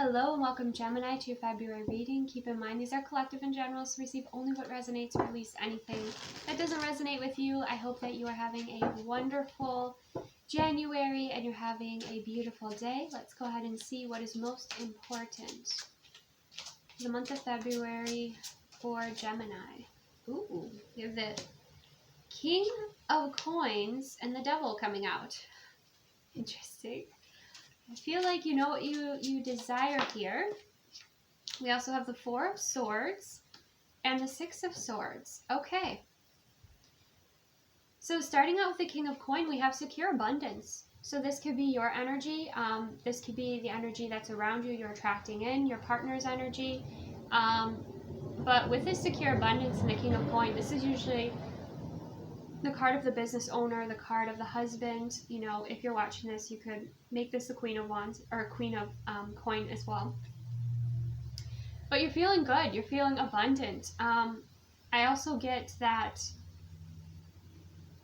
Hello and welcome, Gemini, to your February reading. Keep in mind these are collective and general, so receive only what resonates, release anything that doesn't resonate with you. I hope that you are having a wonderful January and you're having a beautiful day. Let's go ahead and see what is most important. The month of February for Gemini. Ooh, we have the King of Coins and the Devil coming out. Interesting. I feel like you know what you desire here. We also have the Four of Swords and the Six of Swords. Okay. So starting out with the King of Coin, we have secure abundance. So this could be your energy. This could be the energy that's around you, you're attracting in, your partner's energy. But with this secure abundance and the King of Coin, this is usually the card of the business owner, the card of the husband. You know, if you're watching this, you could make this the Queen of Wands or Queen of Coin as well. But you're feeling good. You're feeling abundant. I also get that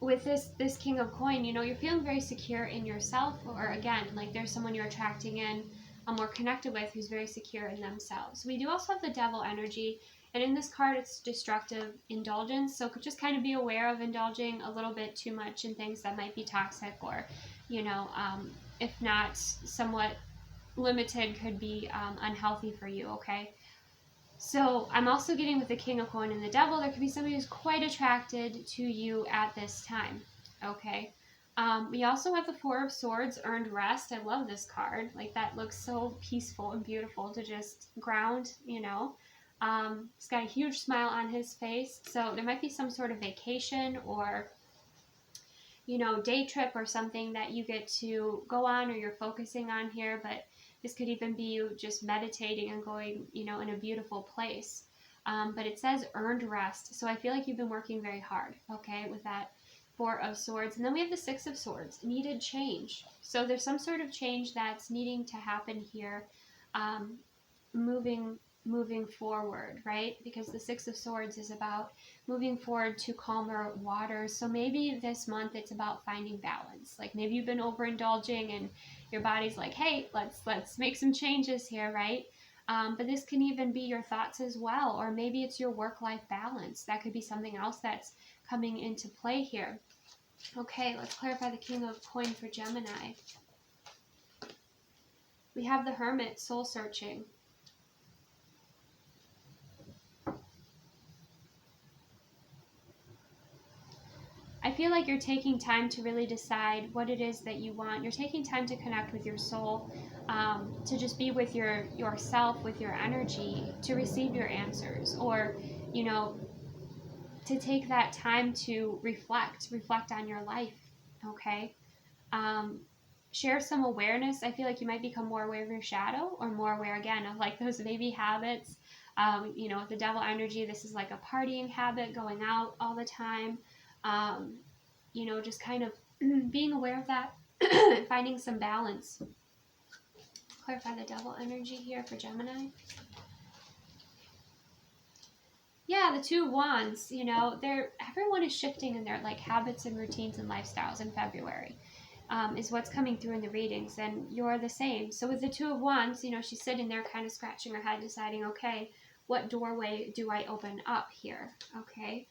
with this King of Coin, you know, you're feeling very secure in yourself, or again, like there's someone you're attracting in, more connected with, who's very secure in themselves. We do also have the Devil energy. And in this card, it's destructive indulgence. So just kind of be aware of indulging a little bit too much in things that might be toxic, or, you know, if not somewhat limited, could be unhealthy for you, okay? So I'm also getting with the King of Coin and the Devil, there could be somebody who's quite attracted to you at this time, okay? We also have the Four of Swords, Earned Rest. I love this card. Like, that looks so peaceful and beautiful to just ground, you know. He's got a huge smile on his face. So there might be some sort of vacation or, you know, day trip or something that you get to go on or you're focusing on here. But this could even be you just meditating and going, you know, in a beautiful place. But it says earned rest. So I feel like you've been working very hard, okay, with that Four of Swords. And then we have the Six of Swords, needed change. So there's some sort of change that's needing to happen here, moving forward, right? Because the Six of Swords is about moving forward to calmer waters. So maybe this month it's about finding balance. Like maybe you've been overindulging and your body's like, hey, let's make some changes here, right? But this can even be your thoughts as well, or maybe it's your work-life balance. That could be something else that's coming into play here. Okay, let's clarify the King of Coin for Gemini. We have the Hermit, soul searching. I feel like you're taking time to really decide what it is that you want. You're taking time to connect with your soul, to just be with yourself, with your energy, to receive your answers, or, you know, to take that time to reflect on your life, okay? Share some awareness. I feel like you might become more aware of your shadow, or more aware, again, of like those maybe habits. You know, with the Devil energy, this is like a partying habit, going out all the time. You know, just kind of being aware of that, finding some balance. Clarify the Devil energy here for Gemini. Yeah, the Two of Wands, you know, everyone is shifting in their like habits and routines and lifestyles in February, is what's coming through in the readings, and you're the same. So with the Two of Wands, you know, she's sitting there kind of scratching her head, deciding, okay, what doorway do I open up here, okay?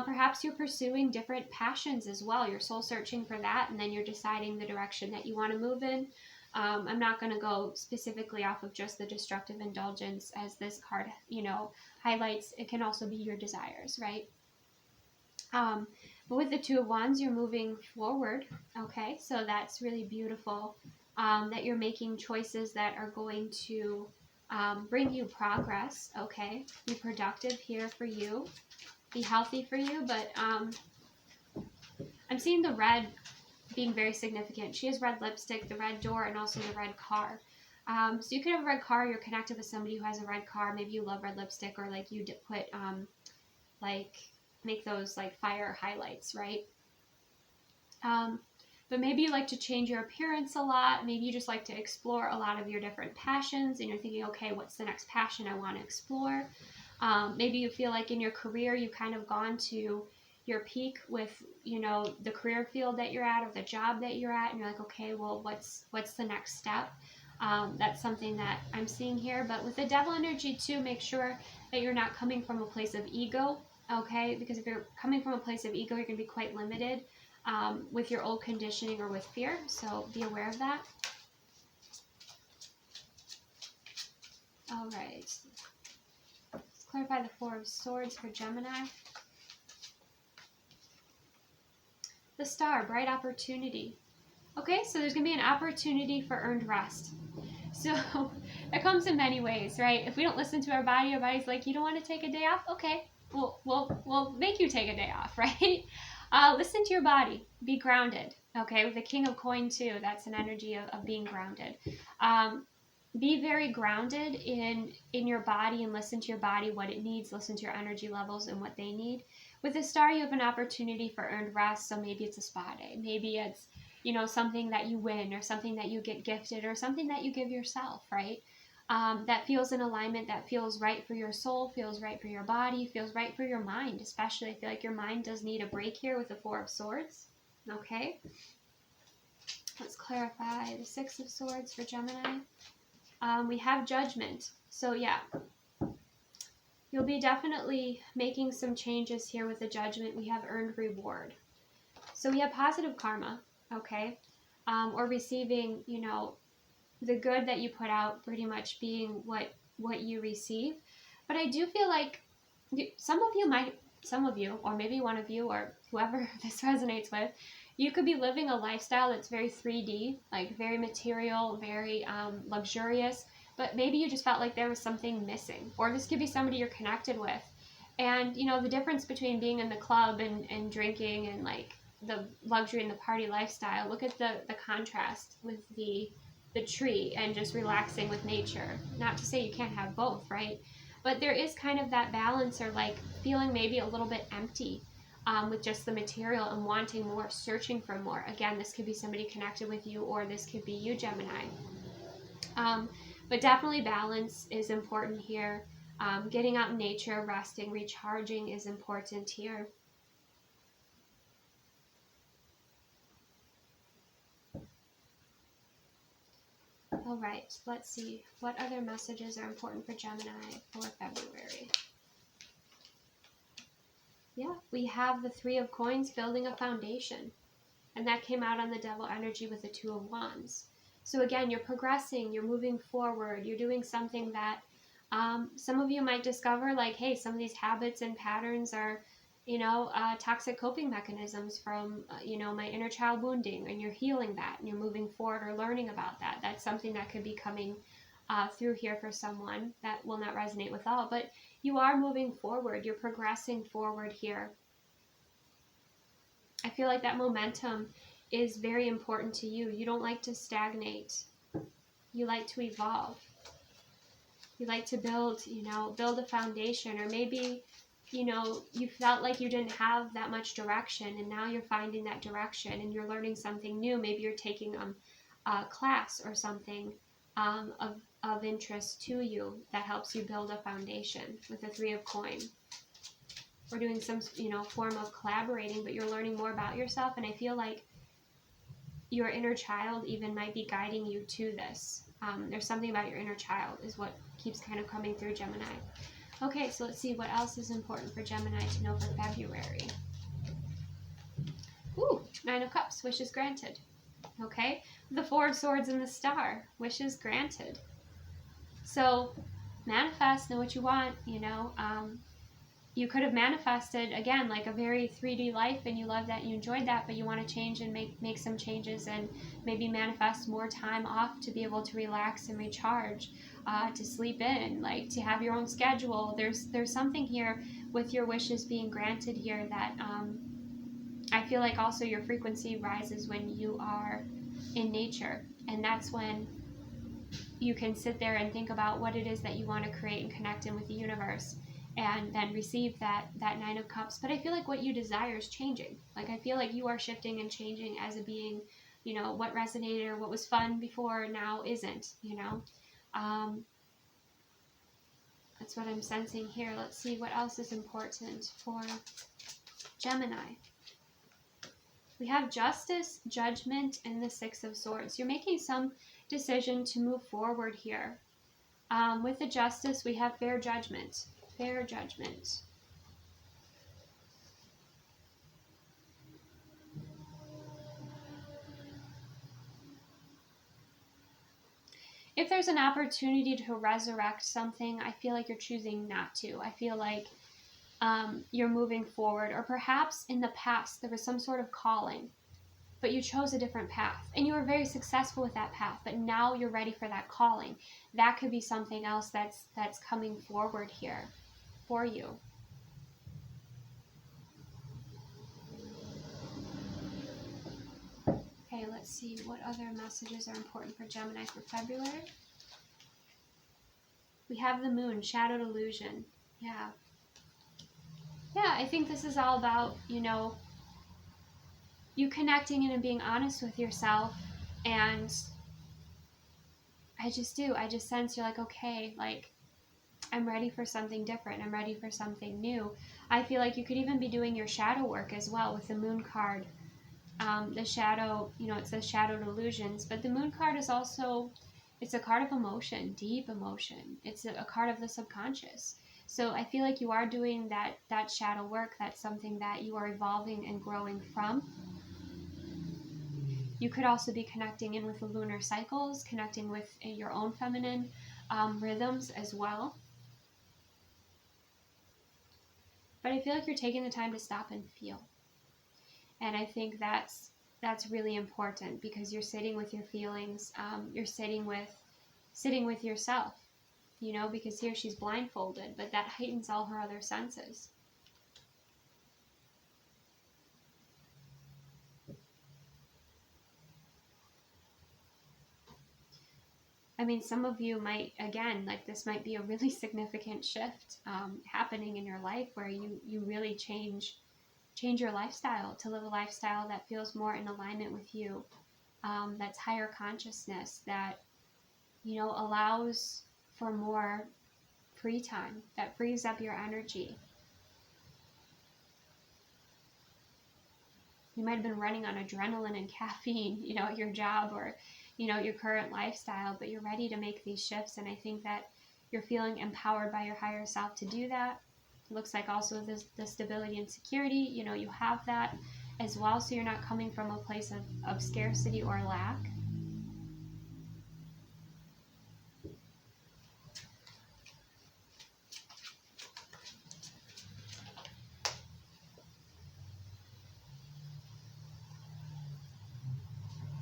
Perhaps you're pursuing different passions as well. You're soul searching for that, and then you're deciding the direction that you want to move in. I'm not going to go specifically off of just the destructive indulgence, as this card, you know, highlights. It can also be your desires, right? But with the Two of Wands, you're moving forward, okay? So that's really beautiful, that you're making choices that are going to bring you progress, okay? Be productive here for you. Be healthy for you, but I'm seeing the red being very significant. She has red lipstick, the red door, and also the red car. So you could have a red car, you're connected with somebody who has a red car, maybe you love red lipstick, or like you put, like, make those like fire highlights, right? But maybe you like to change your appearance a lot. Maybe you just like to explore a lot of your different passions, and you're thinking, okay, what's the next passion I want to explore? Maybe you feel like in your career, you've kind of gone to your peak with, you know, the career field that you're at, or the job that you're at, and you're like, okay, well, what's the next step? That's something that I'm seeing here. But with the devil energy too, make sure that you're not coming from a place of ego, okay? Because if you're coming from a place of ego, you're going to be quite limited with your old conditioning or with fear. So be aware of that. All right. Let's clarify the Four of Swords for Gemini. The Star, bright opportunity. Okay, so there's going to be an opportunity for earned rest. So that comes in many ways, right? If we don't listen to our body's like, you don't want to take a day off? Okay, we'll make you take a day off, right? Listen to your body. Be grounded, okay? With the King of Coin too, that's an energy of being grounded. Be very grounded in your body and listen to your body, what it needs. Listen to your energy levels and what they need. With the Star, you have an opportunity for earned rest. So maybe it's a spa day. Maybe it's, you know, something that you win or something that you get gifted or something that you give yourself, right? That feels in alignment, that feels right for your soul, feels right for your body, feels right for your mind, especially. I feel like your mind does need a break here with the Four of Swords, okay? Let's clarify the Six of Swords for Gemini. We have Judgment. So yeah, you'll be definitely making some changes here with the Judgment. We have earned reward. So we have positive karma, okay? Or receiving, you know, the good that you put out pretty much being what you receive. But I do feel like some of you, or maybe one of you, or whoever this resonates with, you could be living a lifestyle that's very 3D, like very material, very luxurious, but maybe you just felt like there was something missing. Or this could be somebody you're connected with. And, you know, the difference between being in the club and drinking and like the luxury and the party lifestyle, look at the contrast with the tree and just relaxing with nature. Not to say you can't have both, right? But there is kind of that balance, or like feeling maybe a little bit empty with just the material and wanting more, searching for more. Again, this could be somebody connected with you, or this could be you, Gemini. But definitely balance is important here. Getting out in nature, resting, recharging is important here. All right, let's see. What other messages are important for Gemini for February? Yeah, we have the Three of Coins, building a foundation. And that came out on the devil energy with the Two of Wands. So again, you're progressing, you're moving forward, you're doing something that some of you might discover, like, hey, some of these habits and patterns are, you know, toxic coping mechanisms from, you know, my inner child wounding, and you're healing that and you're moving forward or learning about that. That's something that could be coming through here for someone. That will not resonate with all, but you are moving forward. You're progressing forward here. I feel like that momentum is very important to you. You don't like to stagnate. You like to evolve. You like to build, you know, build a foundation. Or maybe, you know, you felt like you didn't have that much direction, and now you're finding that direction and you're learning something new. Maybe you're taking a class or something of interest to you that helps you build a foundation with the Three of Coins. Or doing some, you know, form of collaborating, but you're learning more about yourself. And I feel like your inner child even might be guiding you to this. There's something about your inner child is what keeps kind of coming through, Gemini. Okay, so let's see what else is important for Gemini to know for February. Ooh, Nine of Cups, wishes granted. Okay, the Four of Swords and the Star, wishes granted. So manifest, know what you want, you know. You could have manifested, again, like a very 3D life, and you love that, you enjoyed that, but you want to change and make some changes and maybe manifest more time off to be able to relax and recharge, to sleep in, like to have your own schedule. There's something here with your wishes being granted here that I feel like also your frequency rises when you are in nature, and that's when you can sit there and think about what it is that you want to create and connect in with the universe. And then receive that Nine of Cups. But I feel like what you desire is changing. Like, I feel like you are shifting and changing as a being. You know, what resonated or what was fun before now isn't, you know. That's what I'm sensing here. Let's see what else is important for Gemini. We have Justice, Judgment, and the Six of Swords. You're making some decision to move forward here. With the Justice, we have fair judgment. Fair judgment. If there's an opportunity to resurrect something, I feel like you're choosing not to. I feel like you're moving forward, or perhaps in the past there was some sort of calling, but you chose a different path and you were very successful with that path, but now you're ready for that calling. That could be something else that's coming forward here for you. Okay, let's see what other messages are important for Gemini for February. We have the Moon, Shadowed Illusion. Yeah, I think this is all about, you connecting in and being honest with yourself. And I just sense you're like, okay, like, I'm ready for something different. I'm ready for something new. I feel like you could even be doing your shadow work as well with the Moon card. The shadow, it says Shadowed Illusions, but the Moon card is also, it's a card of emotion, deep emotion. It's a card of the subconscious. So I feel like you are doing that shadow work. That's something that you are evolving and growing from. You could also be connecting in with the lunar cycles, connecting with your own feminine rhythms as well. But I feel like you're taking the time to stop and feel. And I think that's really important, because you're sitting with your feelings. You're sitting with yourself, because here she's blindfolded, but that heightens all her other senses. I mean, some of you might, again, like, this might be a really significant shift happening in your life, where you really change your lifestyle to live a lifestyle that feels more in alignment with you, that's higher consciousness, that, allows for more free time, that frees up your energy. You might have been running on adrenaline and caffeine, at your job or, your current lifestyle, but you're ready to make these shifts. And I think that you're feeling empowered by your higher self to do that. It looks like also the stability and security, you have that as well. So you're not coming from a place of scarcity or lack.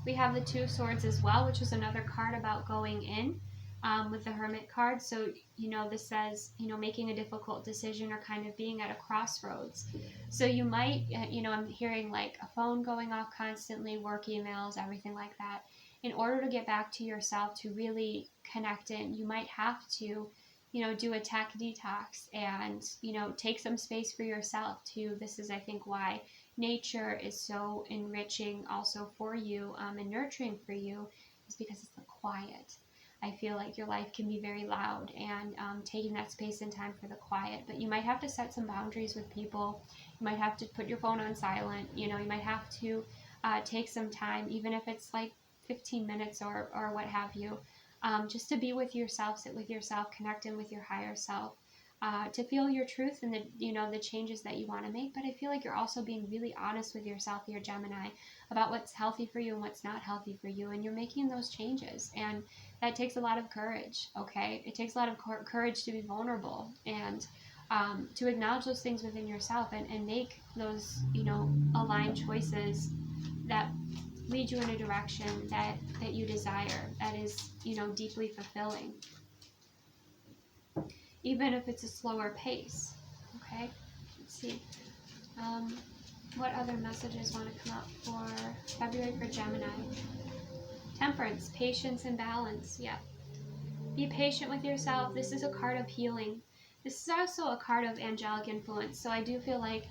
We have the Two Swords as well, which is another card about going in with the Hermit card. So, this says, making a difficult decision or kind of being at a crossroads. So you might, I'm hearing like a phone going off constantly, work emails, everything like that. In order to get back to yourself, to really connect in, you might have to, do a tech detox and, take some space for yourself too. This is, I think, why nature is so enriching also for you and nurturing for you, is because it's the quiet. I feel like your life can be very loud, and taking that space and time for the quiet. But you might have to set some boundaries with people. You might have to put your phone on silent. You might have to take some time, even if it's like 15 minutes or what have you, just to be with yourself, sit with yourself, connect in with your higher self. To feel your truth and the changes that you want to make. But I feel like you're also being really honest with yourself, your Gemini, about what's healthy for you and what's not healthy for you, and you're making those changes. And that takes a lot of courage. Okay, it takes a lot of courage to be vulnerable and to acknowledge those things within yourself and make those aligned choices that lead you in a direction that you desire, that is deeply fulfilling, even if it's a slower pace. Okay, let's see. What other messages want to come up for February for Gemini? Temperance, patience, and balance. Yeah. Be patient with yourself. This is a card of healing. This is also a card of angelic influence. So I do feel like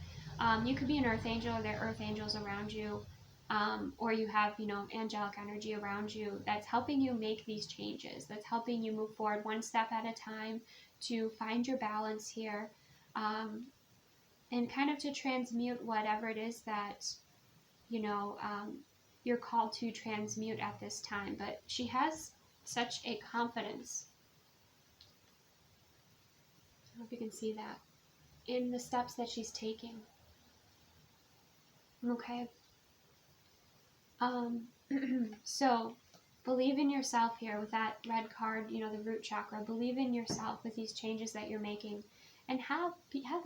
you could be an earth angel, or there are earth angels around you, or you have, angelic energy around you that's helping you make these changes, that's helping you move forward one step at a time to find your balance here, and kind of to transmute whatever it is that, you're called to transmute at this time. But she has such a confidence. I hope you can see that in the steps that she's taking. Okay. So believe in yourself here with that red card, you know, the root chakra. Believe in yourself with these changes that you're making, and have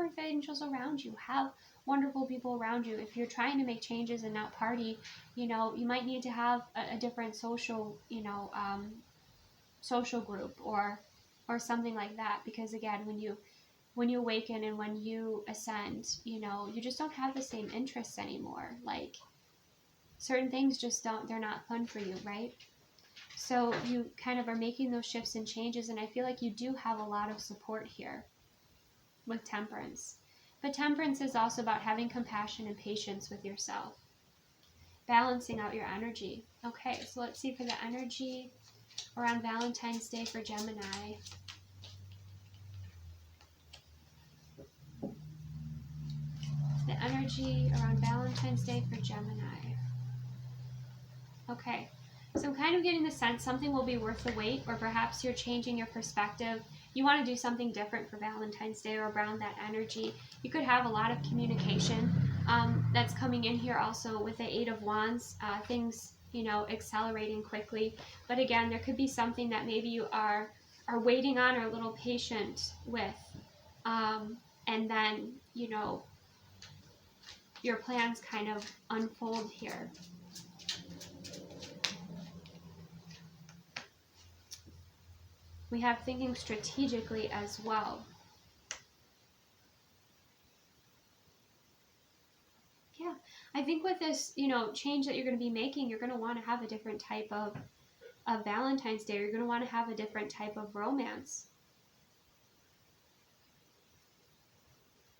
earth angels around you. Have wonderful people around you. If you're trying to make changes and not party, you know, you might need to have a different social, you know, social group or something like that. Because again, when you awaken and when you ascend, you know, you just don't have the same interests anymore. Like, certain things just they're not fun for you, right? So you kind of are making those shifts and changes, and I feel like you do have a lot of support here with temperance. But temperance is also about having compassion and patience with yourself, balancing out your energy. Okay, so let's see for the energy around Valentine's Day for Gemini. The energy around Valentine's Day for Gemini. Okay, so I'm kind of getting the sense something will be worth the wait, or perhaps you're changing your perspective. You want to do something different for Valentine's Day or around that energy. You could have a lot of communication that's coming in here also with the Eight of Wands. Things, you know, accelerating quickly. But again, there could be something that maybe you are waiting on or a little patient with. And then, you know, your plans kind of unfold here. We have thinking strategically as well. Yeah, I think with this, you know, change that you're going to be making, you're going to want to have a different type of Valentine's Day. You're going to want to have a different type of romance.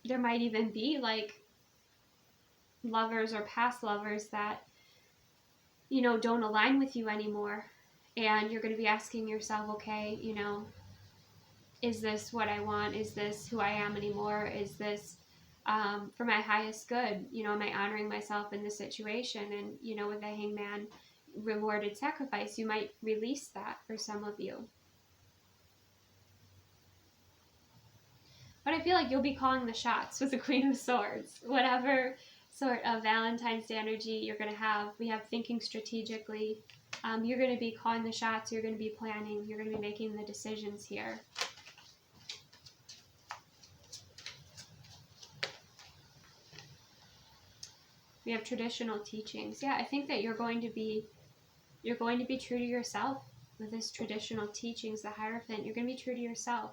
There might even be like lovers or past lovers that, you know, don't align with you anymore. And you're going to be asking yourself, okay, you know, is this what I want? Is this who I am anymore? Is this for my highest good? You know, am I honoring myself in this situation? And, you know, with the Hangman, rewarded sacrifice, you might release that for some of you. But I feel like you'll be calling the shots with the Queen of Swords. Whatever sort of Valentine's Day energy you're going to have, we have thinking strategically. You're going to be calling the shots, you're going to be planning, you're going to be making the decisions here. We have traditional teachings. Yeah, I think that you're going to be true to yourself with this traditional teachings, the Hierophant. You're going to be true to yourself.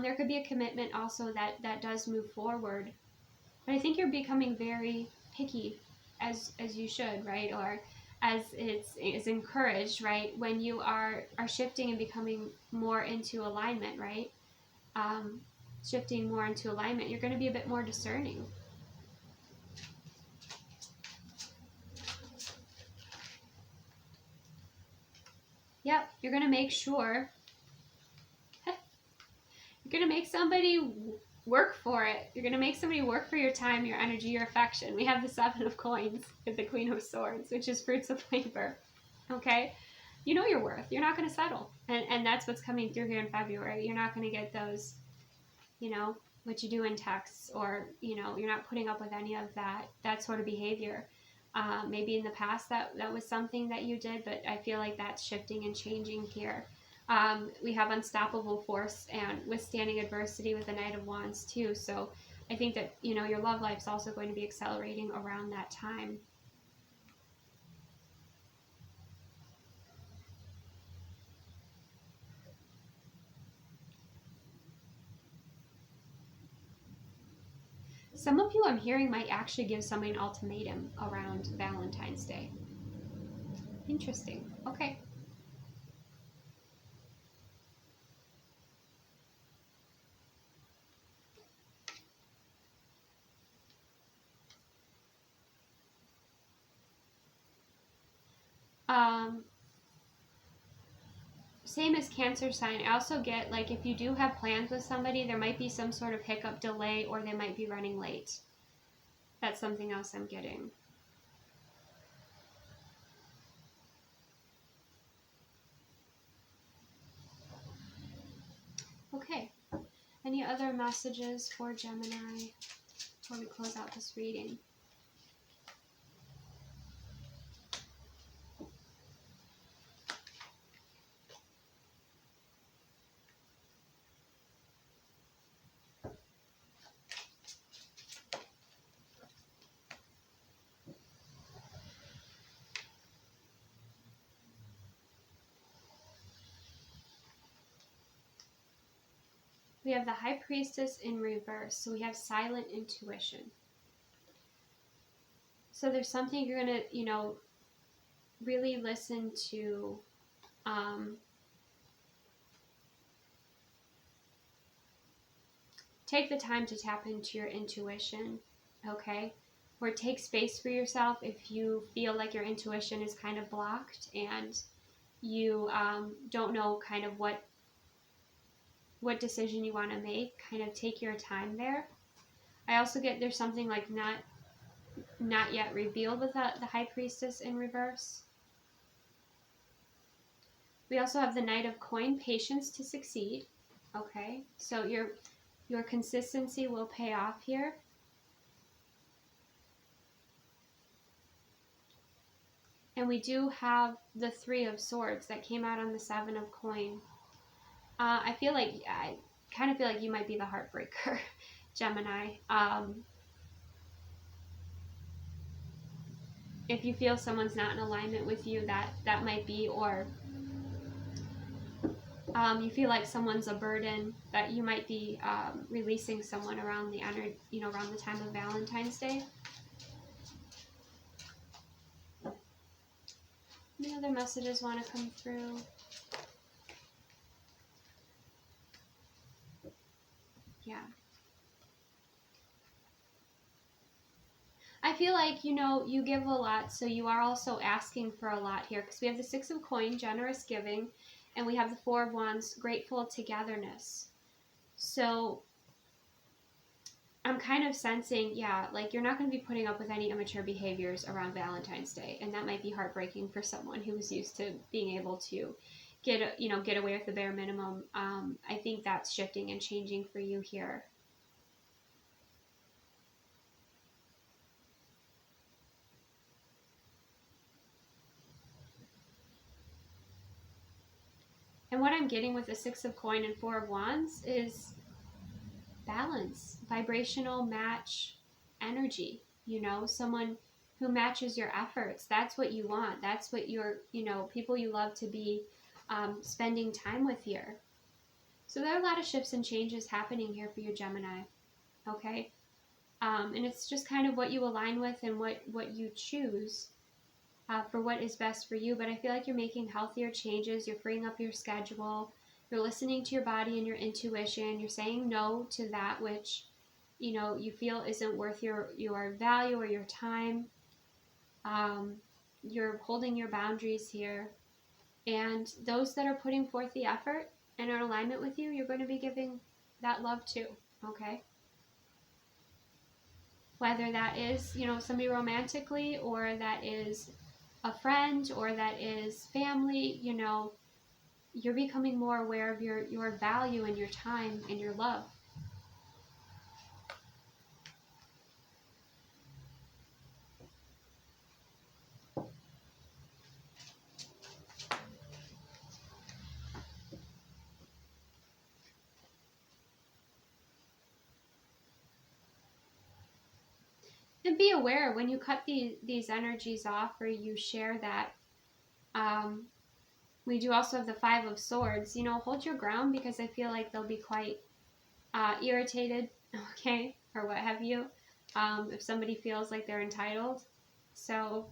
There could be a commitment also that does move forward. But I think you're becoming very picky, as you should, right? Or as it's encouraged, right? When you are shifting and becoming more into alignment, right? Shifting more into alignment, you're going to be a bit more discerning. Yep, you're going to make sure. You're going to make somebody work for it. You're going to make somebody work for your time, your energy, your affection. We have the Seven of Coins with the Queen of Swords, which is fruits of labor. Okay? You know your worth. You're not going to settle. And that's what's coming through here in February. You're not going to get those, you know, what you do in texts, or, you know, you're not putting up with any of that sort of behavior. Maybe in the past that was something that you did, but I feel like that's shifting and changing here. We have unstoppable force and withstanding adversity with the Knight of Wands too. So I think that, you know, your love life's also going to be accelerating around that time. Some of you, I'm hearing, might actually give somebody an ultimatum around Valentine's Day. Interesting. Okay. Same as Cancer sign. I also get, like, if you do have plans with somebody, there might be some sort of hiccup, delay, or they might be running late. That's something else I'm getting. Any other messages for Gemini before we close out this reading? We have the High Priestess in reverse. So we have silent intuition. So there's something you're going to, you know, really listen to. Take the time to tap into your intuition, okay? Or take space for yourself if you feel like your intuition is kind of blocked and you don't know kind of what decision you want to make. Kind of take your time there. I also get there's something like not yet revealed with the High Priestess in reverse. We also have the Knight of Coin, patience to succeed. Okay, so your consistency will pay off here. And we do have the Three of Swords that came out on the Seven of Coin. I kind of feel like you might be the heartbreaker, Gemini. If you feel someone's not in alignment with you, that might be, or you feel like someone's a burden, that you might be releasing someone around the around the time of Valentine's Day. Any other messages want to come through? Yeah. I feel like, you give a lot, so you are also asking for a lot here, because we have the Six of Coin, generous giving, and we have the Four of Wands, grateful togetherness. So I'm kind of sensing, like you're not going to be putting up with any immature behaviors around Valentine's Day, and that might be heartbreaking for someone who was used to being able to get away with the bare minimum. I think that's shifting and changing for you here. And what I'm getting with the Six of Coin and Four of Wands is balance, vibrational match energy, someone who matches your efforts. That's what you want. That's what your, people you love to be spending time with here. So there are a lot of shifts and changes happening here for you, Gemini. Okay? And it's just kind of what you align with and what you choose for what is best for you. But I feel like you're making healthier changes. You're freeing up your schedule. You're listening to your body and your intuition. You're saying no to that which, you feel isn't worth your value or your time. You're holding your boundaries here. And those that are putting forth the effort and are in alignment with you, you're going to be giving that love to, okay? Whether that is, somebody romantically, or that is a friend, or that is family, you're becoming more aware of your value and your time and your love. And be aware when you cut these energies off, or you share that. We do also have the Five of Swords. Hold your ground, because I feel like they'll be quite irritated, okay, or what have you, if somebody feels like they're entitled. So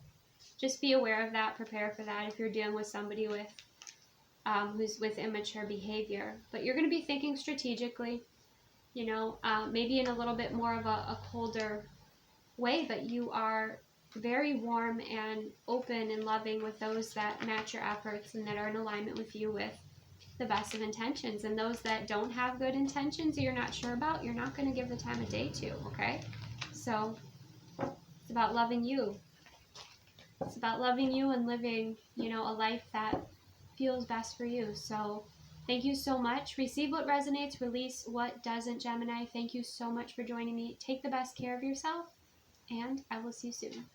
just be aware of that. Prepare for that if you're dealing with somebody who's with immature behavior. But you're going to be thinking strategically, maybe in a little bit more of a colder way, but you are very warm and open and loving with those that match your efforts and that are in alignment with you with the best of intentions. And those that don't have good intentions, or you're not sure about, you're not going to give the time of day to, okay? So it's about loving you. It's about loving you and living, a life that feels best for you. So Thank you so much. Receive what resonates, release what doesn't, Gemini. Thank you so much for joining me. Take the best care of yourself, and I will see you soon.